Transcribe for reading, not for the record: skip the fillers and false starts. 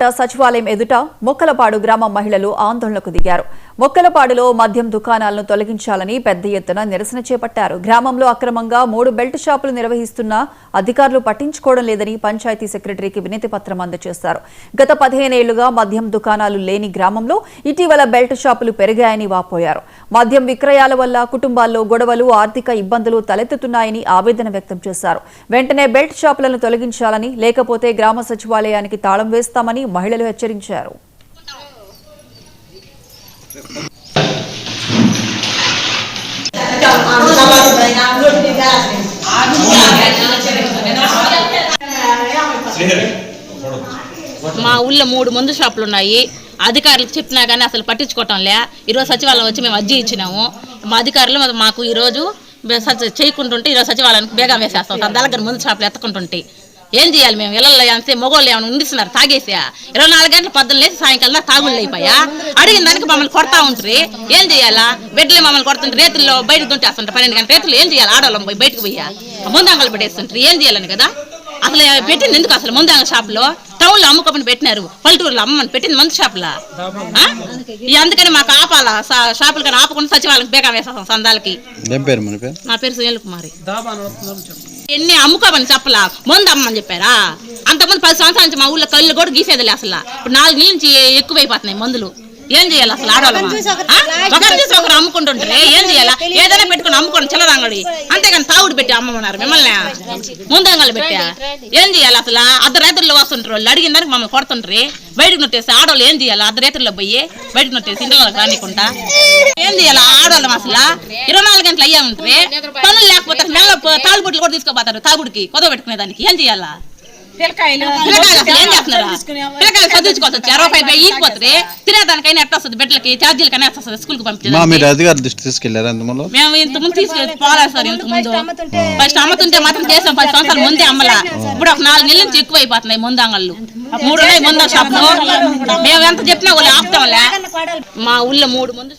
రామగుంట సచివాలయం ఎదుట మొక్కలపాడు గ్రామ మహిళలు ఆందోళనకు దిగారు. మొక్కలపాడులో మద్యం దుకాణాలను తొలగించాలని పెద్ద ఎత్తున నిరసన చేపట్టారు. గ్రామంలో అక్రమంగా 3 బెల్ట్ షాపులు నిర్వహిస్తున్నా అధికారులు పట్టించుకోవడం లేదని పంచాయతీ సెక్రటరీకి వినతి పత్రం అందజేశారు. గత 15 ఏళ్లుగా మద్యం దుకాణాలు లేని గ్రామంలో ఇటీవల బెల్ట్ షాపులు పెరిగాయని వాపోయారు. మద్యం విక్రయాల వల్ల కుటుంబాల్లో గొడవలు, ఆర్థిక ఇబ్బందులు తలెత్తుతున్నాయని ఆవేదన వ్యక్తం చేశారు. వెంటనే బెల్ట్ షాపులను తొలగించాలని, లేకపోతే గ్రామ సచివాలయానికి తాళం వేస్తామని మహిళలు హెచ్చరించారు. మా ఊళ్ళో 3 మందు షాపులు ఉన్నాయి. అధికారులకు చెప్పినా కానీ అసలు పట్టించుకోవటంలే. ఈరోజు సచివాలయం వచ్చి మేము అర్జీ ఇచ్చినాము. మా అధికారులు మాకు ఈరోజు చేయకుంటుంటే ఈరోజు సచివాలయానికి బేగా వేసేస్తాం. దగ్గర ముందు షాపులు ఎత్తుకుంటుంటే ఏం చేయాలి? మేము ఇళ్ళల్లో అంతే మొగోళ్ళు ఏమైనా ఉండిస్తున్నారు తాగేసా. 24 గంటల పొద్దున్న లేసి సాయంకాలం తాగుళ్ళు అయిపోయా. అడిగిన దానికి మమ్మల్ని కొడతా ఉంటారు. ఏం చేయాలా? బెడ్లే మమ్మల్ని కొడుతుంటారు. రేతుల్లో బయటకు తుంటేస్తుంటారు. 12 గంటల రేతులు ఏం చేయాలి? ఆడవాళ్ళం పోయి బయటకు పోయా ముందంగలు పెట్టేస్తుంటారు. ఏం చేయాలని కదా అసలు పెట్టింది ఎందుకు? అసలు ముందంగ షాపులో టౌన్లో అమ్ముకోమని పెట్టినారు, పల్లెటూరులో అమ్మని పెట్టింది మందు షాపులా. అందుకని మాకు ఆపాలా షాపులు కానీ ఆపకుండా సచివాలయం బేగా వేసేస్తాం సందాలకి. నా పేరు సునీల్ కుమారి. ఎన్ని అమ్ముకోమని చెప్పలా, ముందు అమ్మని చెప్పారా? అంతకుముందు 10 సంవత్సరాల నుంచి మా ఊళ్ళో కళ్ళు కూడా గీసేదిలే. అసలు ఇప్పుడు 4 నెలల నుంచి ఎక్కువైపోతున్నాయి మందులు. ఏం చేయాలి అసలు? ఆడవాళ్ళం ఒకరి చూసి ఒకరు అమ్ముకుంటుంటారే. ఏం చేయాలా? ఏదైనా పెట్టుకుని అమ్ముకోండి చిల్లరంగడి, అంతేగాని తాగుడు పెట్టి అమ్మమన్నారు మిమ్మల్ని ముందంగలు పెట్టా. ఏం చేయాలి అసలు? అర్ధరాత్రుల్లో వస్తుంటారు వాళ్ళు. అడిగిన దానికి మమ్మల్ని కొడుతుంటారు. బయటకు నొట్టేసి ఆడవాళ్ళు ఏం చేయాలి? అర్ధరాత్రుల్లో పోయి బయటకు నొట్టేసి ఇంట్లో రానికుంటా ఏం చేయాలి? ఆడవాళ్ళం అసలు 24 గంటలు అయ్యా ఉంటారు. పనులు లేకపోతే నెల తాగుబొట్లు కూడా తీసుకోపోతారు. తాగుడికి కొదవ పెట్టుకునే దానికి ఏం చేయాలా? పిల్లకాయలు ఏం చేస్తున్నారు? పిల్లకాయలు చదివించుకోవచ్చు. 60 రూపాయలు ఈకపోతే తినేదానికైనా ఎట్ట వస్తుంది? బిడ్డలకి ఛార్జీలకైనా ఎట్ట వస్తుంది? స్కూల్కి పంపించారు. మేము ఇంతకుముందు తీసుకెళ్ళి పోలేదు సార్. ఇంతకుముందు ఫస్ట్ అమ్ముతుంటే మాత్రం చేసాం. 10 సంవత్సరాల ముందే అమ్మలా. ఇప్పుడు ఒక 4 నెలల నుంచి ఎక్కువ అయిపోతున్నాయి ముందంగళ్ళు. 3 ఉన్నాయి ముందు షాపులు. మేము ఎంత చెప్పినా వాళ్ళు ఆపుతాంలే. మా ఊళ్ళో 3 మంది